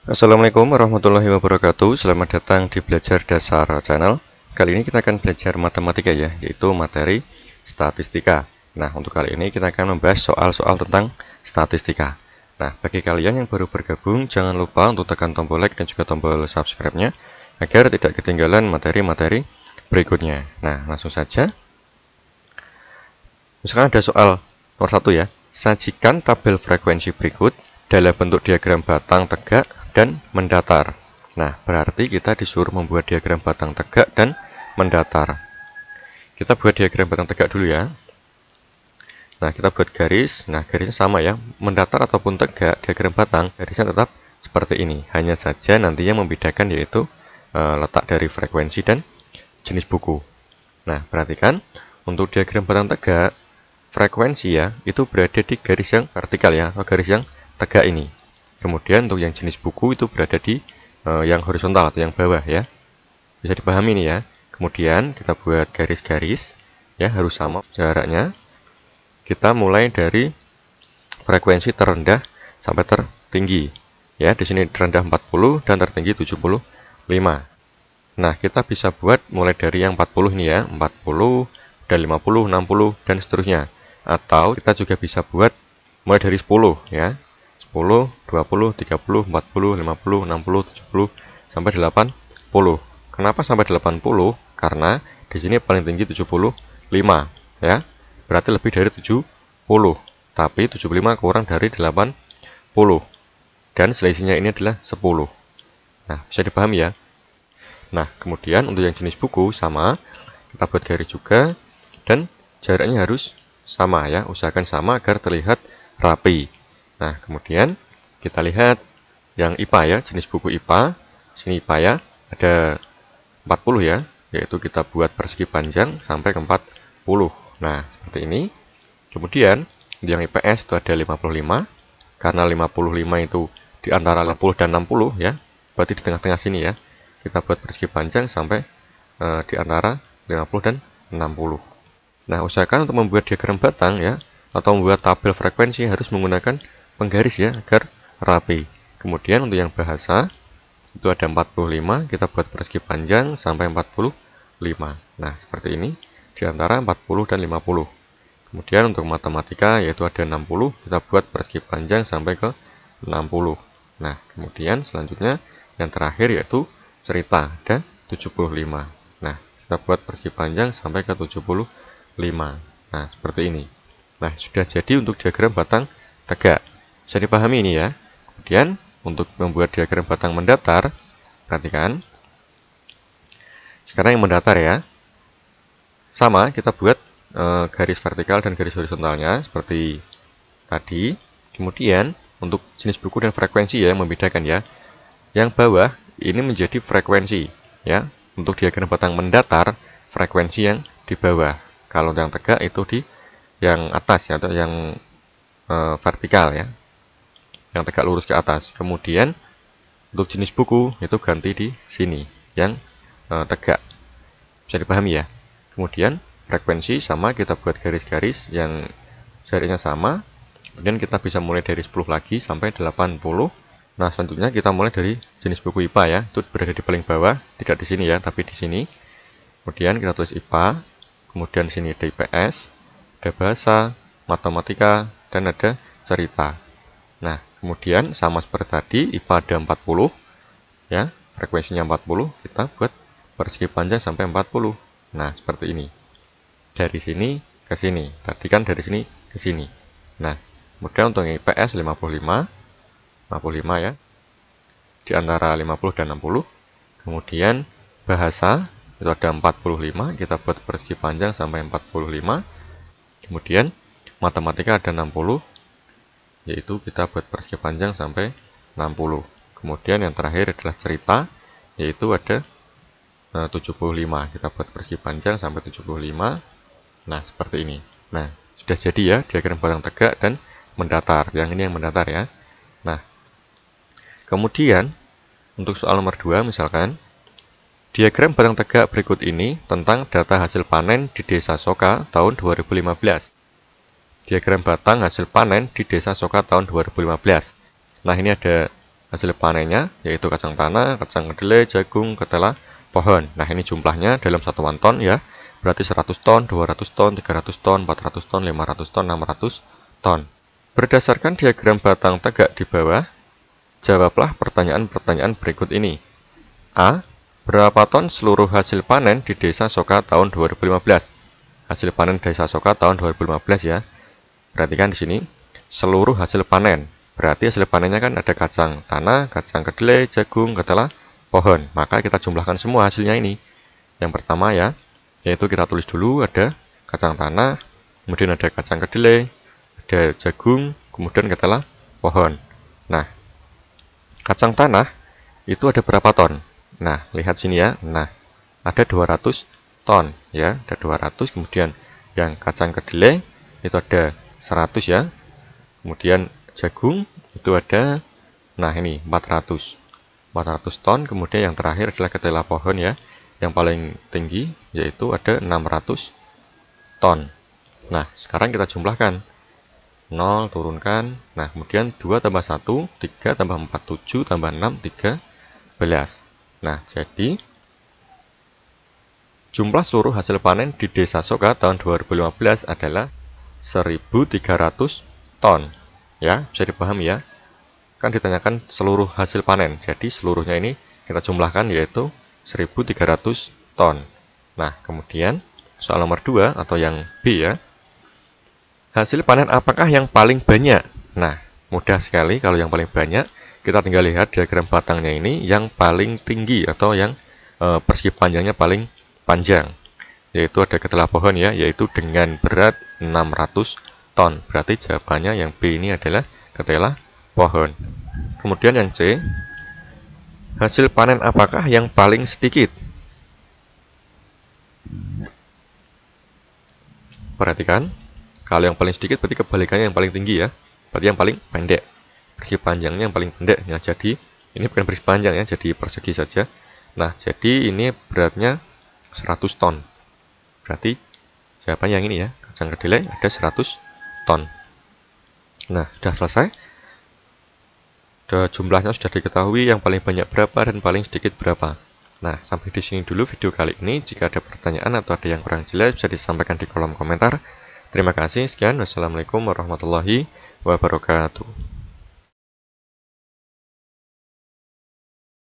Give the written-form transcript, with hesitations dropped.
Assalamualaikum warahmatullahi wabarakatuh. Selamat datang di Belajar Dasar Channel. Kali ini kita akan belajar matematika ya, yaitu materi statistika. Nah, untuk kali ini kita akan membahas soal-soal tentang statistika. Nah, bagi kalian yang baru bergabung, jangan lupa untuk tekan tombol like dan juga tombol subscribe-nya agar tidak ketinggalan materi-materi berikutnya. Nah, langsung saja. Misalkan ada soal nomor 1 ya. Sajikan tabel frekuensi berikut dalam bentuk diagram batang tegak dan mendatar. Nah, berarti kita disuruh membuat diagram batang tegak dan mendatar. Kita buat diagram batang tegak dulu ya. Nah, kita buat garis. Nah, garisnya sama ya. Mendatar ataupun tegak, diagram batang, garisnya tetap seperti ini. Hanya saja nantinya membedakan yaitu letak dari frekuensi dan jenis buku. Nah, perhatikan untuk diagram batang tegak, frekuensi ya, itu berada di garis yang vertikal ya, atau garis yang tegak ini. Kemudian untuk yang jenis buku itu berada di yang horizontal atau yang bawah ya. Bisa dipahami ini ya. Kemudian kita buat garis-garis ya, harus sama jaraknya. Kita mulai dari frekuensi terendah sampai tertinggi. Ya, di sini terendah 40 dan tertinggi 75. Nah, kita bisa buat mulai dari yang 40 ini ya, 40 dan 50, 60 dan seterusnya. Atau kita juga bisa buat mulai dari 10 ya. 10, 20, 30, 40, 50, 60, 70 sampai 80. Kenapa sampai 80? Karena di sini paling tinggi 75 ya. Berarti lebih dari 70. Tapi 75 kurang dari 80. Dan selisihnya ini adalah 10. Nah, bisa dipahami ya. Nah, kemudian untuk yang jenis buku sama, kita buat garis juga dan jaraknya harus sama ya, usahakan sama agar terlihat rapi. Nah, kemudian kita lihat yang IPA ya, jenis buku IPA. Sini IPA ya, ada 40 ya, yaitu kita buat persegi panjang sampai ke 40. Nah, seperti ini. Kemudian yang IPS itu ada 55, karena 55 itu di antara 50 dan 60 ya, berarti di tengah-tengah sini ya. Kita buat persegi panjang sampai di antara 50 dan 60. Nah, usahakan untuk membuat diagram batang ya, atau membuat tabel frekuensi harus menggunakan penggaris ya, agar rapi. Kemudian untuk yang bahasa, itu ada 45, kita buat persegi panjang sampai 45. Nah, seperti ini, di antara 40 dan 50. Kemudian untuk matematika, yaitu ada 60, kita buat persegi panjang sampai ke 60. Nah, kemudian selanjutnya, yang terakhir yaitu cerita, ada 75. Nah, kita buat persegi panjang sampai ke 75. Nah, seperti ini. Nah, sudah jadi untuk diagram batang tegak. Bisa dipahami ini ya. Kemudian, untuk membuat diagram batang mendatar, perhatikan. Sekarang yang mendatar ya. Sama, kita buat garis vertikal dan garis horizontalnya seperti tadi. Kemudian, untuk jenis buku dan frekuensi ya, yang membedakan ya. Yang bawah, ini menjadi frekuensi ya. Untuk diagram batang mendatar, frekuensi yang di bawah. Kalau yang tegak itu di yang atas ya, atau yang vertikal ya, yang tegak lurus ke atas. Kemudian untuk jenis buku itu ganti di sini yang tegak. Bisa dipahami ya. Kemudian frekuensi sama, kita buat garis-garis yang jaraknya sama. Kemudian kita bisa mulai dari 10 lagi sampai 80. Nah, selanjutnya kita mulai dari jenis buku IPA ya, itu berada di paling bawah, tidak di sini ya, tapi di sini. Kemudian kita tulis IPA. Kemudian di sini ada IPS, ada bahasa, matematika, dan ada cerita. Nah, kemudian sama seperti tadi, IPA ada 40, ya, frekuensinya 40, kita buat persegi panjang sampai 40. Nah, seperti ini. Dari sini ke sini, tadi kan dari sini ke sini. Nah, kemudian untuk IPS 55 ya, di antara 50 dan 60. Kemudian bahasa, itu ada 45, kita buat persegi panjang sampai 45. Kemudian matematika ada 60, yaitu kita buat persegi panjang sampai 60. Kemudian yang terakhir adalah cerita, yaitu ada 75, kita buat persegi panjang sampai 75. Nah, seperti ini. Nah, sudah jadi ya diagram batang tegak dan mendatar. Yang ini yang mendatar ya. Nah, kemudian untuk soal nomor 2 misalkan, diagram batang tegak berikut ini tentang data hasil panen di Desa Soka tahun 2015. Diagram batang hasil panen di Desa Soka tahun 2015. Nah, ini ada hasil panennya, yaitu kacang tanah, kacang kedelai, jagung, ketela, pohon. Nah, ini jumlahnya dalam satuan ton ya. Berarti 100 ton, 200 ton, 300 ton, 400 ton, 500 ton, 600 ton. Berdasarkan diagram batang tegak di bawah, jawablah pertanyaan-pertanyaan berikut ini. A. Berapa ton seluruh hasil panen di Desa Soka tahun 2015? Hasil panen Desa Soka tahun 2015 ya. Perhatikan di sini, seluruh hasil panen. Berarti hasil panennya kan ada kacang tanah, kacang kedelai, jagung, ketela, pohon. Maka kita jumlahkan semua hasilnya ini. Yang pertama ya, yaitu kita tulis dulu ada kacang tanah, kemudian ada kacang kedelai, ada jagung, kemudian ketela, pohon. Nah, kacang tanah itu ada berapa ton? Nah, lihat sini ya. Nah, ada 200 ton ya, ada 200. Kemudian yang kacang kedelai itu ada 100 ya. Kemudian jagung itu ada, nah ini 400 ton. Kemudian yang terakhir adalah ketela pohon ya, yang paling tinggi yaitu ada 600 ton. Nah, sekarang kita jumlahkan. 0 turunkan. Nah, kemudian 2 tambah 1, 3 tambah 4, 7 tambah 6, 13. Nah, jadi jumlah seluruh hasil panen di Desa Soka tahun 2015 adalah 1.300 ton. Ya, bisa dipahami ya. Kan ditanyakan seluruh hasil panen. Jadi seluruhnya ini kita jumlahkan yaitu 1.300 ton. Nah, kemudian soal nomor 2 atau yang B ya. Hasil panen apakah yang paling banyak? Nah, mudah sekali kalau yang paling banyak. Kita tinggal lihat diagram batangnya ini yang paling tinggi atau yang persegi panjangnya paling panjang. Yaitu ada ketela pohon ya, yaitu dengan berat 600 ton. Berarti jawabannya yang B ini adalah ketela pohon. Kemudian yang C, hasil panen apakah yang paling sedikit? Perhatikan, kalau yang paling sedikit berarti kebalikannya yang paling tinggi ya. Berarti yang paling pendek. Persegi panjangnya yang paling pendek ya. Jadi ini bukan persegi panjang ya, jadi persegi saja. Nah, jadi ini beratnya 100 ton. Berarti jawabannya yang ini ya, kacang kedelai ada 100 ton. Nah, sudah selesai. Jumlahnya sudah diketahui, yang paling banyak berapa dan paling sedikit berapa. Nah, sampai di sini dulu video kali ini. Jika ada pertanyaan atau ada yang kurang jelas, bisa disampaikan di kolom komentar. Terima kasih, sekian. Wassalamualaikum warahmatullahi wabarakatuh.